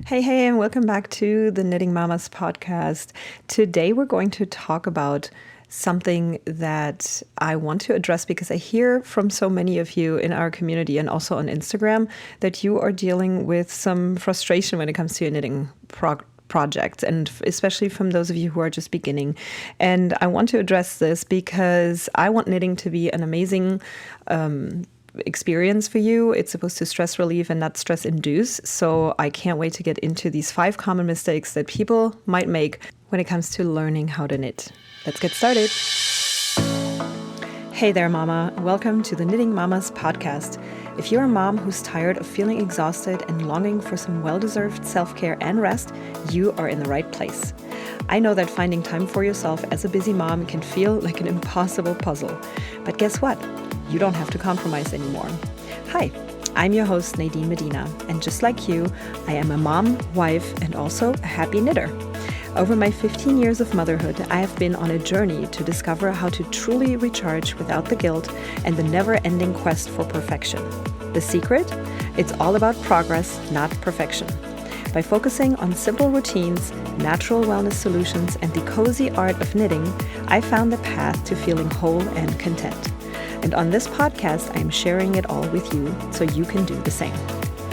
Hey, and welcome back to the Knitting Mamas podcast. Today we're going to talk about something that I want to address because I hear from so many of you in our community and also on Instagram that you are dealing with some frustration when it comes to your knitting projects, and especially from those of you who are just beginning. And I want to address this because I want knitting to be an amazing experience for you. It's supposed to stress relieve and not stress induce. So I can't wait to get into these 5 common mistakes that people might make when it comes to learning how to knit. Let's get started. Hey there, Mama. Welcome to the Knitting Mamas podcast. If you're a mom who's tired of feeling exhausted and longing for some well-deserved self-care and rest, you are in the right place. I know that finding time for yourself as a busy mom can feel like an impossible puzzle. But guess what? You don't have to compromise anymore. Hi, I'm your host, Nadine Medina, and just like you, I am a mom, wife, and also a happy knitter. Over my 15 years of motherhood, I have been on a journey to discover how to truly recharge without the guilt and the never-ending quest for perfection. The secret? It's all about progress, not perfection. By focusing on simple routines, natural wellness solutions, and the cozy art of knitting, I found the path to feeling whole and content. And on this podcast, I am sharing it all with you so you can do the same.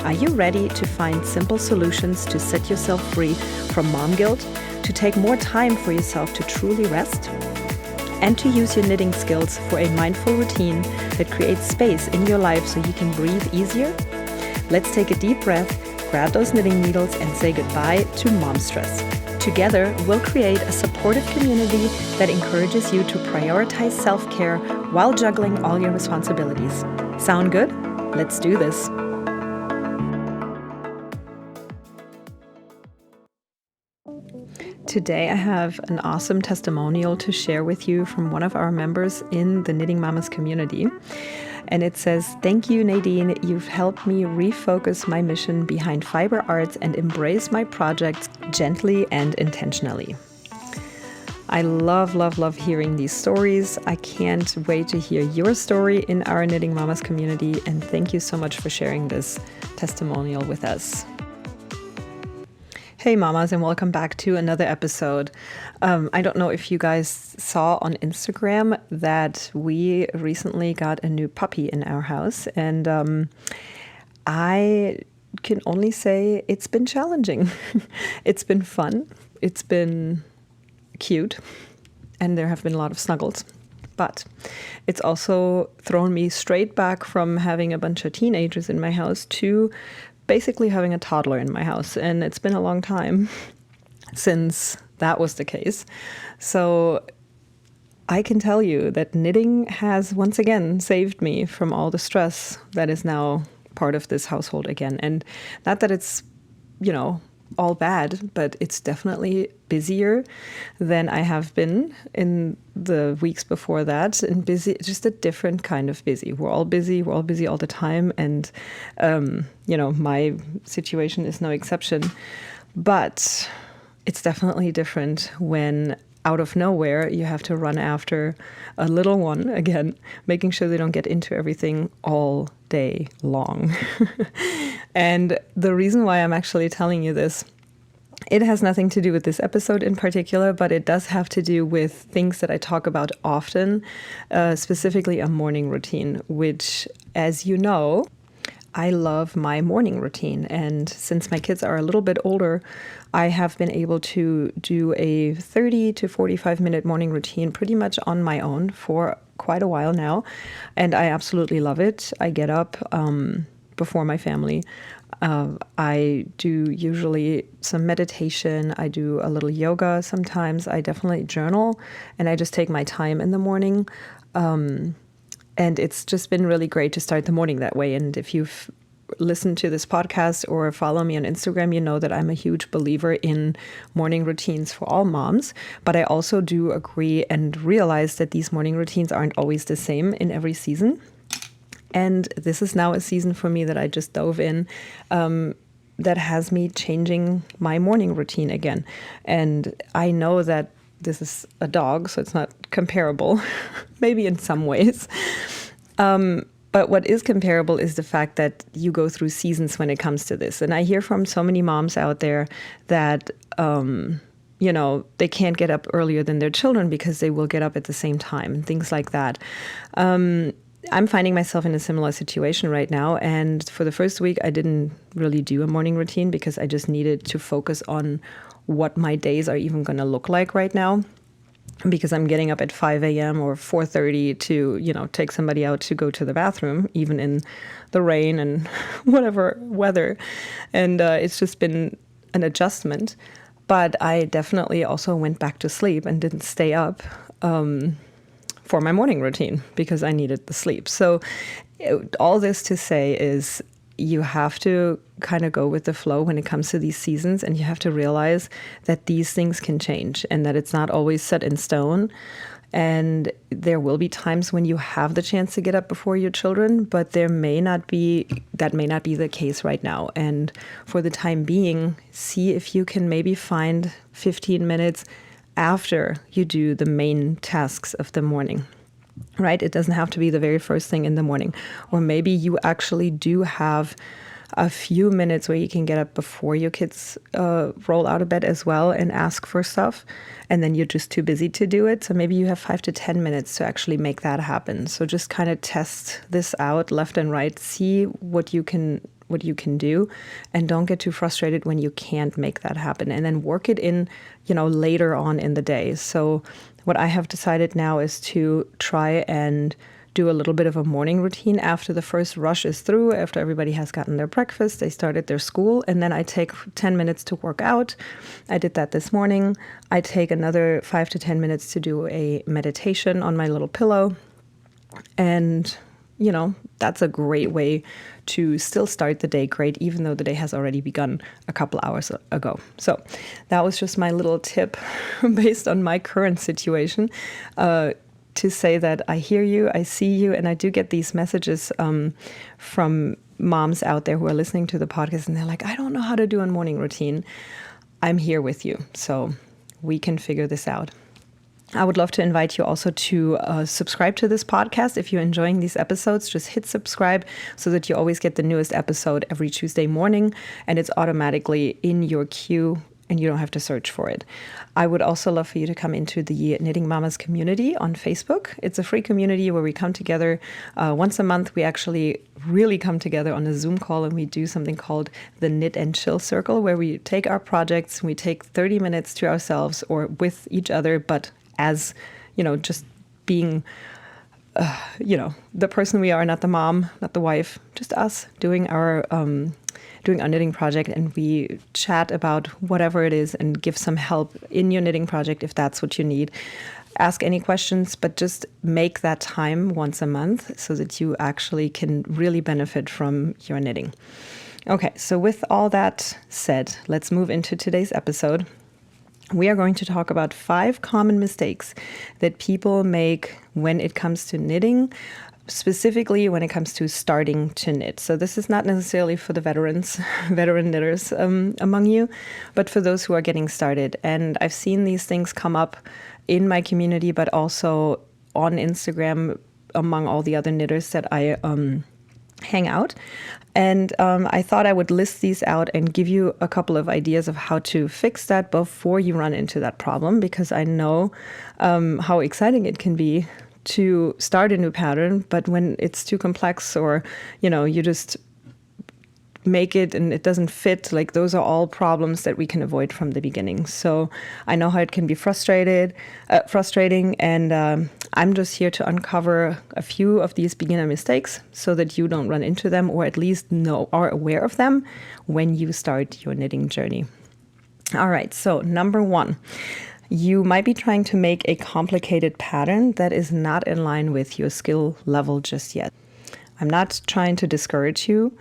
Are you ready to find simple solutions to set yourself free from mom guilt, to take more time for yourself to truly rest, and to use your knitting skills for a mindful routine that creates space in your life so you can breathe easier? Let's take a deep breath, grab those knitting needles, and say goodbye to mom stress. Together, we'll create a supportive community that encourages you to prioritize self-care while juggling all your responsibilities. Sound good? Let's do this. Today, I have an awesome testimonial to share with you from one of our members in the Knitting Mamas community. And it says, "Thank you, Nadine. You've helped me refocus my mission behind fiber arts and embrace my projects gently and intentionally." I love hearing these stories. I can't wait to hear your story in our Knitting Mamas community. And thank you so much for sharing this testimonial with us. Hey mamas, and welcome back to another episode. I don't know if you guys saw on Instagram that we recently got a new puppy in our house, and I can only say it's been challenging. It's been fun. It's been cute, and there have been a lot of snuggles. But it's also thrown me straight back from having a bunch of teenagers in my house to basically having a toddler in my house. And it's been a long time since that was the case. So I can tell you that knitting has once again saved me from all the stress that is now part of this household again. And not that it's, all bad, but it's definitely busier than I have been in the weeks before that, and busy, just a different kind of busy. We're all busy all the time, and my situation is no exception. But it's definitely different when out of nowhere you have to run after a little one again, making sure they don't get into everything all day long. And the reason why I'm actually telling you this, it has nothing to do with this episode in particular, but it does have to do with things that I talk about often, specifically a morning routine, which, as you know, I love my morning routine. And since my kids are a little bit older, I have been able to do a 30 to 45 minute morning routine pretty much on my own for quite a while now. And I absolutely love it. I get up before my family. I do usually some meditation. I do a little yoga sometimes. I definitely journal, and I just take my time in the morning. And it's just been really great to start the morning that way. And if you've listened to this podcast or follow me on Instagram, you know that I'm a huge believer in morning routines for all moms. But I also do agree and realize that these morning routines aren't always the same in every season. And this is now a season for me that I just dove in that has me changing my morning routine again. And I know that this is a dog, so it's not comparable, maybe in some ways. But what is comparable is the fact that you go through seasons when it comes to this. And I hear from so many moms out there that, they can't get up earlier than their children because they will get up at the same time and things like that. I'm finding myself in a similar situation right now. And for the first week, I didn't really do a morning routine because I just needed to focus on what my days are even going to look like right now. Because I'm getting up at 5 a.m. or 4:30 to, take somebody out to go to the bathroom, even in the rain and whatever weather. And it's just been an adjustment. But I definitely also went back to sleep and didn't stay up for my morning routine because I needed the sleep. So all this to say is you have to kind of go with the flow when it comes to these seasons, and you have to realize that these things can change and that it's not always set in stone. And there will be times when you have the chance to get up before your children, but that may not be the case right now. And for the time being, see if you can maybe find 15 minutes after you do the main tasks of the morning. Right? It doesn't have to be the very first thing in the morning. Or maybe you actually do have a few minutes where you can get up before your kids roll out of bed as well and ask for stuff. And then you're just too busy to do it. So maybe you have 5 to 10 minutes to actually make that happen. So just kind of test this out left and right. See what you can do, and don't get too frustrated when you can't make that happen. And then work it in, later on in the day. So what I have decided now is to try and do a little bit of a morning routine after the first rush is through, after everybody has gotten their breakfast, they started their school, and then I take 10 minutes to work out. I did that this morning. I take another 5 to 10 minutes to do a meditation on my little pillow. And, that's a great way to still start the day great, even though the day has already begun a couple hours ago. So that was just my little tip based on my current situation. To say that I hear you, I see you, and I do get these messages from moms out there who are listening to the podcast, and they're like, I don't know how to do a morning routine. I'm here with you, so we can figure this out. I would love to invite you also to subscribe to this podcast. If you're enjoying these episodes, just hit subscribe so that you always get the newest episode every Tuesday morning, and it's automatically in your queue and you don't have to search for it. I would also love for you to come into the Knitting Mamas community on Facebook. It's a free community where we come together once a month. We actually really come together on a Zoom call, and we do something called the Knit and Chill Circle, where we take our projects, we take 30 minutes to ourselves or with each other, but as, just being, the person we are, not the mom, not the wife, just us doing our knitting project, and we chat about whatever it is and give some help in your knitting project if that's what you need. Ask any questions, but just make that time once a month so that you actually can really benefit from your knitting. Okay, so with all that said, let's move into today's episode. We are going to talk about 5 common mistakes that people make when it comes to knitting, specifically when it comes to starting to knit. So this is not necessarily for the veteran knitters among you, but for those who are getting started. And I've seen these things come up in my community, but also on Instagram among all the other knitters that I hang out. And I thought I would list these out and give you a couple of ideas of how to fix that before you run into that problem, because I know how exciting it can be to start a new pattern, but when it's too complex or, you just make it and it doesn't fit, like those are all problems that we can avoid from the beginning. So I know how it can be frustrating, and I'm just here to uncover a few of these beginner mistakes so that you don't run into them, or at least are aware of them when you start your knitting journey. All right, so number 1. You might be trying to make a complicated pattern that is not in line with your skill level just yet. I'm not trying to discourage you,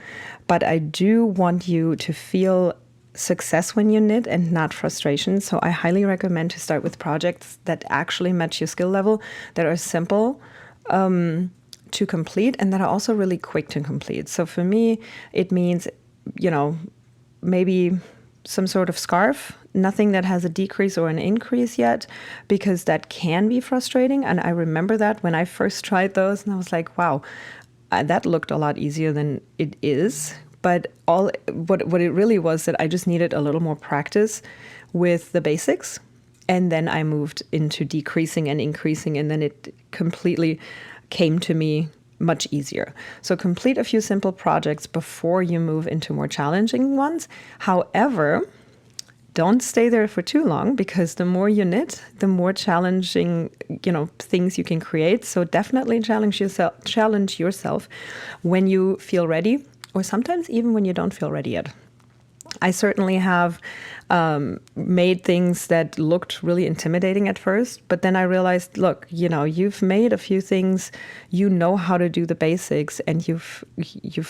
but I do want you to feel success when you knit and not frustration. So I highly recommend to start with projects that actually match your skill level, that are simple to complete, and that are also really quick to complete. So for me, it means, maybe some sort of scarf, nothing that has a decrease or an increase yet, because that can be frustrating. And I remember that when I first tried those, and I was like, wow, that looked a lot easier than it is. But what it really was that I just needed a little more practice with the basics. And then I moved into decreasing and increasing, and then it completely came to me much easier. So complete a few simple projects before you move into more challenging ones. However, don't stay there for too long, because the more you knit, the more challenging, things you can create. So definitely challenge yourself when you feel ready, or sometimes even when you don't feel ready yet. I certainly have made things that looked really intimidating at first, but then I realized, look, you've made a few things, you know how to do the basics, and you've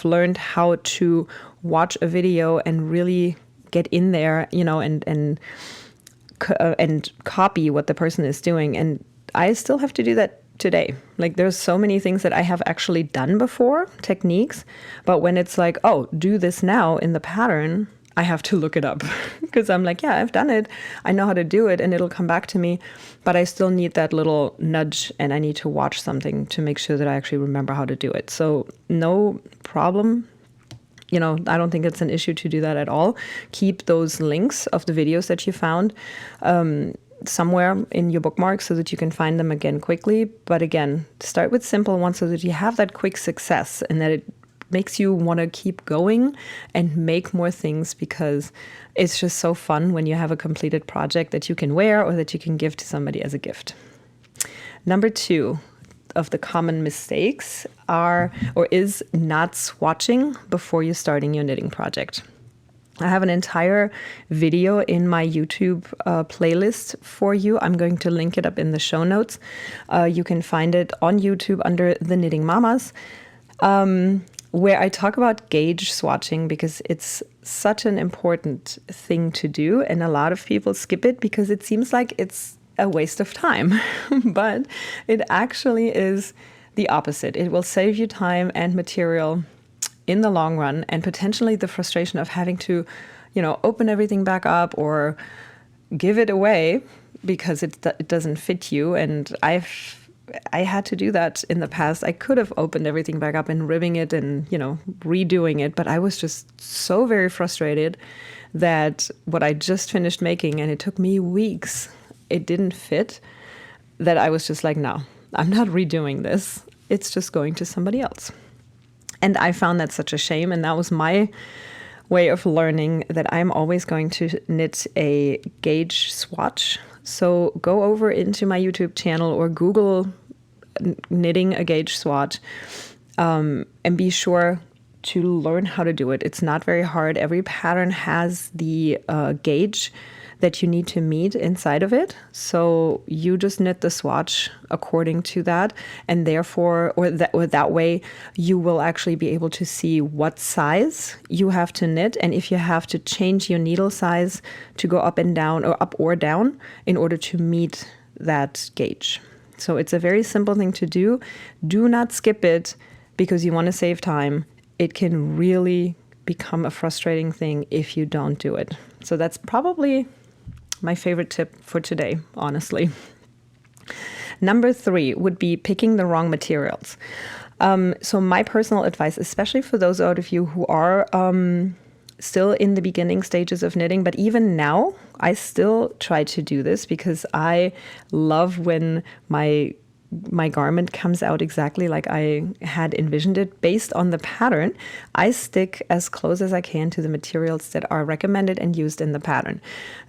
learned how to watch a video and really get in there, and copy what the person is doing. And I still have to do that today. Like, there's so many things that I have actually done before, techniques, but when it's like, oh, do this now in the pattern, I have to look it up because I'm like, yeah, I've done it. I know how to do it and it'll come back to me, but I still need that little nudge, and I need to watch something to make sure that I actually remember how to do it. So no problem. I don't think it's an issue to do that at all. Keep those links of the videos that you found somewhere in your bookmarks so that you can find them again quickly. But again, start with simple ones so that you have that quick success and that it makes you want to keep going and make more things, because it's just so fun when you have a completed project that you can wear or that you can give to somebody as a gift. Number 2 of the common mistakes is not swatching before you're starting your knitting project. I have an entire video in my YouTube playlist for you. I'm going to link it up in the show notes. You can find it on YouTube under The Knitting Mamas, where I talk about gauge swatching, because it's such an important thing to do. And a lot of people skip it because it seems like it's a waste of time. But it actually is the opposite. It will save you time and material in the long run, and potentially the frustration of having to, open everything back up or give it away because it doesn't fit you. And I had to do that in the past. I could have opened everything back up and ribbing it and, redoing it, but I was just so very frustrated that what I just finished making, and it took me weeks, it didn't fit, that I was just like, no, I'm not redoing this. It's just going to somebody else. And I found that such a shame. And that was my way of learning that I'm always going to knit a gauge swatch. So go over into my YouTube channel or Google knitting a gauge swatch, and be sure to learn how to do it. It's not very hard. Every pattern has the gauge that you need to meet inside of it. So you just knit the swatch according to that, and therefore, or that way, you will actually be able to see what size you have to knit, and if you have to change your needle size to go up and down, or up or down, in order to meet that gauge. So it's a very simple thing to do. Do not skip it because you want to save time. It can really become a frustrating thing if you don't do it. So that's probably my favorite tip for today, honestly. Number 3 would be picking the wrong materials. So my personal advice, especially for those out of you who are still in the beginning stages of knitting, but even now, I still try to do this because I love when my garment comes out exactly like I had envisioned it based on the pattern. I stick as close as I can to the materials that are recommended and used in the pattern.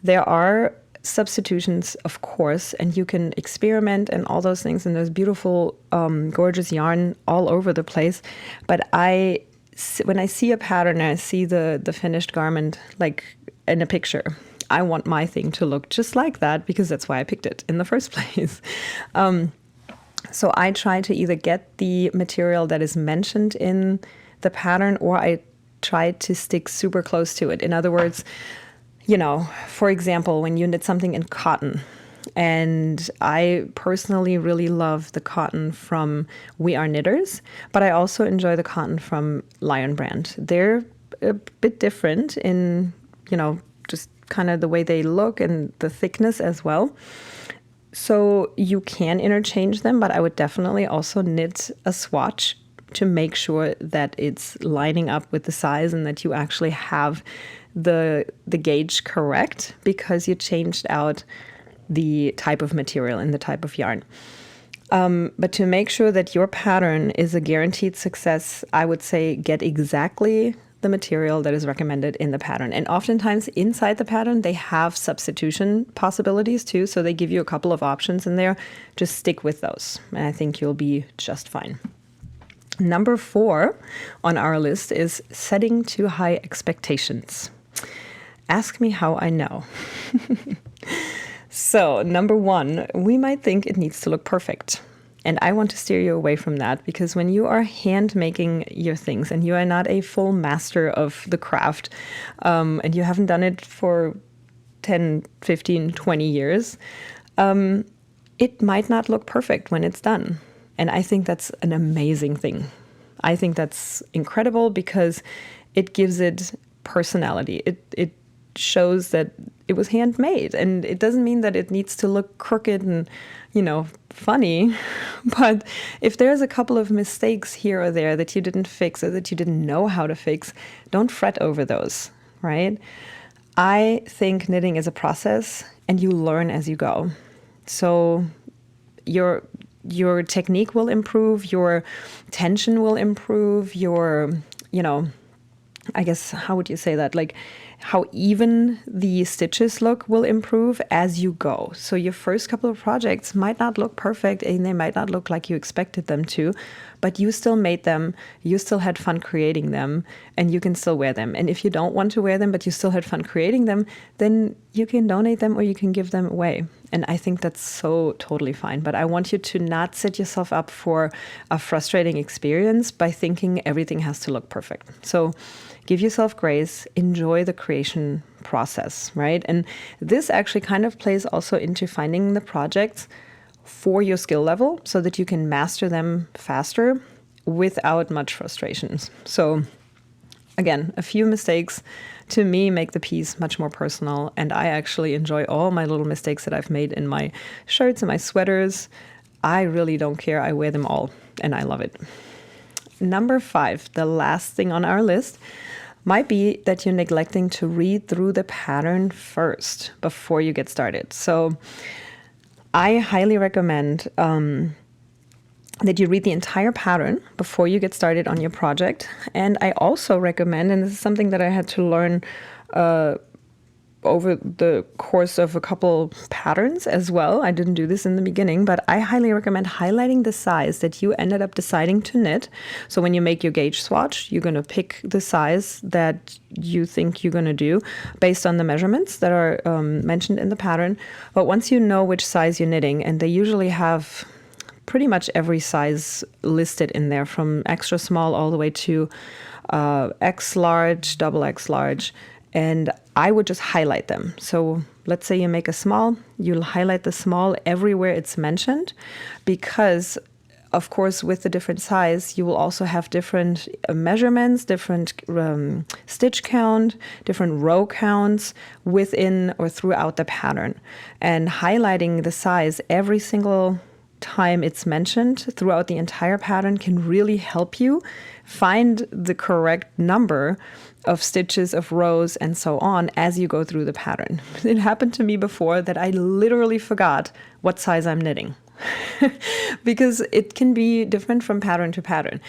There are substitutions, of course, and you can experiment and all those things, and there's beautiful, gorgeous yarn all over the place. But when I see a pattern and I see the finished garment, like in a picture, I want my thing to look just like that, because that's why I picked it in the first place. So I try to either get the material that is mentioned in the pattern, or I try to stick super close to it. In other words, for example, when you knit something in cotton, and I personally really love the cotton from We Are Knitters, but I also enjoy the cotton from Lion Brand. They're a bit different in, just kind of the way they look and the thickness as well. So you can interchange them, but I would definitely also knit a swatch to make sure that it's lining up with the size and that you actually have the gauge correct, because you changed out the type of material and the type of yarn. But to make sure that your pattern is a guaranteed success, I would say get exactly the material that is recommended in the pattern. And oftentimes inside the pattern, they have substitution possibilities too. So they give you a couple of options in there. Just stick with those, and I think you'll be just fine. Number 4 on our list is setting too high expectations. Ask me how I know. So, number 1, we might think it needs to look perfect. And I want to steer you away from that, because when you are hand making your things and you are not a full master of the craft, and you haven't done it for 10, 15, 20 years, it might not look perfect when it's done. And I think that's an amazing thing. I think that's incredible because it gives it personality. It shows that it was handmade, and it doesn't mean that it needs to look crooked and, funny. But if there's a couple of mistakes here or there that you didn't fix or that you didn't know how to fix, don't fret over those, right? I think knitting is a process and you learn as you go. So your technique will improve, your tension will improve, your, I guess, how would you say that? Like how even the stitches look will improve as you go. So your first couple of projects might not look perfect and they might not look like you expected them to, but you still made them, you still had fun creating them, and you can still wear them. And if you don't want to wear them, but you still had fun creating them, then you can donate them or you can give them away. And I think that's so totally fine. But I want you to not set yourself up for a frustrating experience by thinking everything has to look perfect. So give yourself grace, enjoy the creation process, right? And this actually kind of plays also into finding the projects for your skill level so that you can master them faster without much frustrations. So again, a few mistakes to me make the piece much more personal, and I actually enjoy all my little mistakes that I've made in my shirts and my sweaters. I really don't care. I wear them all and I love it. Number 5, the last thing on our list, might be that you're neglecting to read through the pattern first before you get started. So I highly recommend that you read the entire pattern before you get started on your project. And I also recommend, and this is something that I had to learn over the course of a couple patterns as well. I didn't do this in the beginning, but I highly recommend highlighting the size that you ended up deciding to knit. So when you make your gauge swatch, you're going to pick the size that you think you're going to do based on the measurements that are mentioned in the pattern. But once you know which size you're knitting, and they usually have pretty much every size listed in there, from extra small all the way to X large, double X large. And I would just highlight them. So let's say you make a small, you'll highlight the small everywhere it's mentioned, because of course, with the different size, you will also have different measurements, different stitch count, different row counts within or throughout the pattern. And highlighting the size every single time it's mentioned throughout the entire pattern can really help you find the correct number of stitches, of rows, and so on as you go through the pattern. It happened to me before that I literally forgot what size I'm knitting. Because it can be different from pattern to pattern.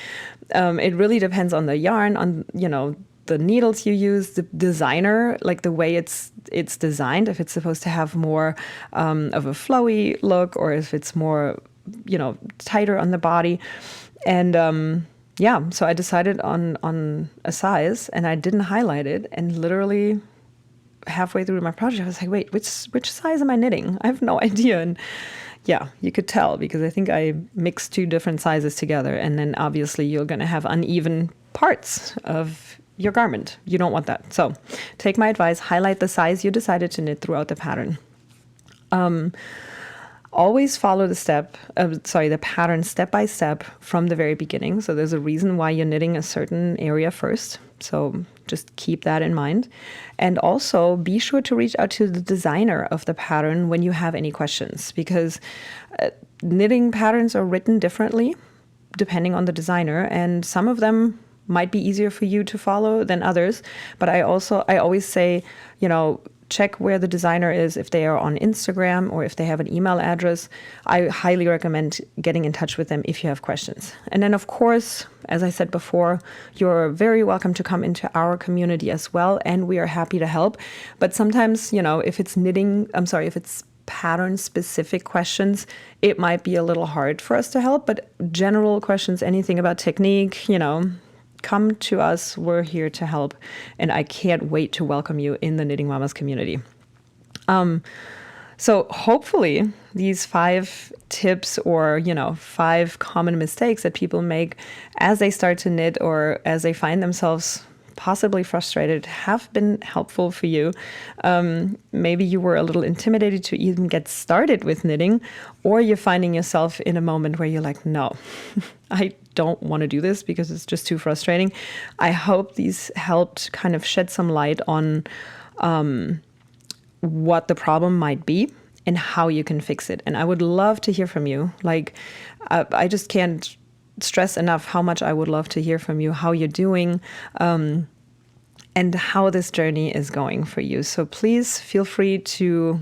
It really depends on the yarn, on the needles you use, the designer, like the way it's designed, if it's supposed to have more of a flowy look, or if it's more tighter on the body. And so I decided on a size, and I didn't highlight it, and literally halfway through my project I was like, wait, which size am I knitting? I have no idea. And yeah, you could tell, because I think I mixed 2 different sizes together, and then obviously you're going to have uneven parts of your garment. You don't want that. So take my advice, highlight the size you decided to knit throughout the pattern. Always follow the pattern step by step from the very beginning. So there's a reason why you're knitting a certain area first. So just keep that in mind. And also be sure to reach out to the designer of the pattern when you have any questions, because knitting patterns are written differently depending on the designer, and some of them might be easier for you to follow than others. But I always say, check where the designer is, if they are on Instagram or if they have an email address. I highly recommend getting in touch with them if you have questions. And then, of course, as I said before, you're very welcome to come into our community as well, and we are happy to help. But sometimes, if it's pattern-specific questions, it might be a little hard for us to help. But general questions, anything about technique, come to us. We're here to help. And I can't wait to welcome you in the Knitting Mamas community. So hopefully these 5 tips or, 5 common mistakes that people make as they start to knit or as they find themselves possibly frustrated have been helpful for you. Maybe you were a little intimidated to even get started with knitting, or you're finding yourself in a moment where you're like, no, I don't want to do this because it's just too frustrating. I hope these helped kind of shed some light on what the problem might be and how you can fix it. And I would love to hear from you. I just can't stress enough how much I would love to hear from you, how you're doing, and how this journey is going for you. So please feel free to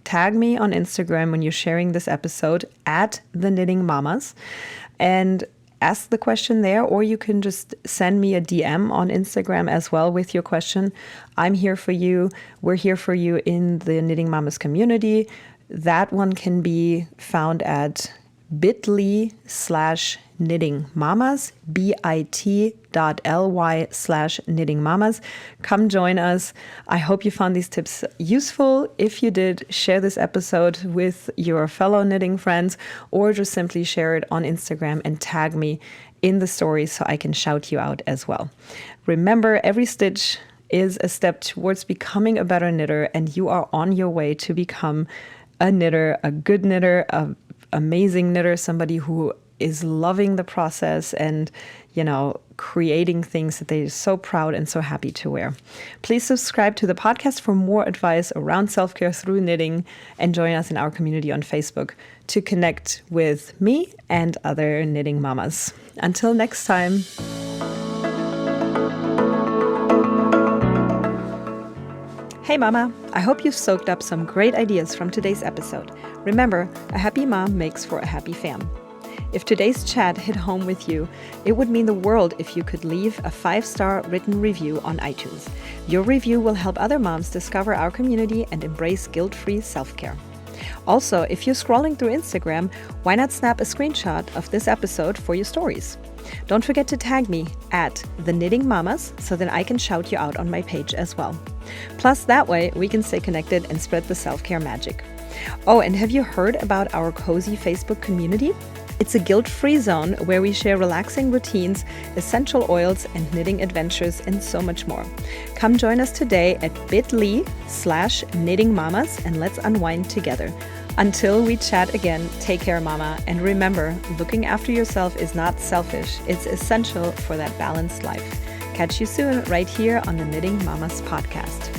tag me on Instagram when you're sharing this episode at The Knitting Mamas and ask the question there, or you can just send me a DM on Instagram as well with your question. I'm here for you. We're here for you in the Knitting Mamas community. That one can be found at bit.ly/knittingmamas, bit.ly/knittingmamas. Come join us. I hope you found these tips useful. If you did, share this episode with your fellow knitting friends, or just simply share it on Instagram and tag me in the stories so I can shout you out as well. Remember, every stitch is a step towards becoming a better knitter, and you are on your way to become a knitter, a good knitter, a amazing knitter, somebody who is loving the process and, creating things that they're so proud and so happy to wear. Please subscribe to the podcast for more advice around self-care through knitting, and join us in our community on Facebook to connect with me and other knitting mamas. Until next time. Hey mama, I hope you've soaked up some great ideas from today's episode. Remember, a happy mom makes for a happy fam. If today's chat hit home with you, it would mean the world if you could leave a 5-star written review on iTunes. Your review will help other moms discover our community and embrace guilt-free self-care. Also, if you're scrolling through Instagram, why not snap a screenshot of this episode for your stories? Don't forget to tag me at The Knitting Mamas so that I can shout you out on my page as well. Plus, that way we can stay connected and spread the self-care magic. Oh, and have you heard about our cozy Facebook community? It's a guilt-free zone where we share relaxing routines, essential oils, and knitting adventures, and so much more. Come join us today at bit.ly/knittingmamas and let's unwind together. Until we chat again, take care, mama. And remember, looking after yourself is not selfish. It's essential for that balanced life. Catch you soon right here on the Knitting Mamas podcast.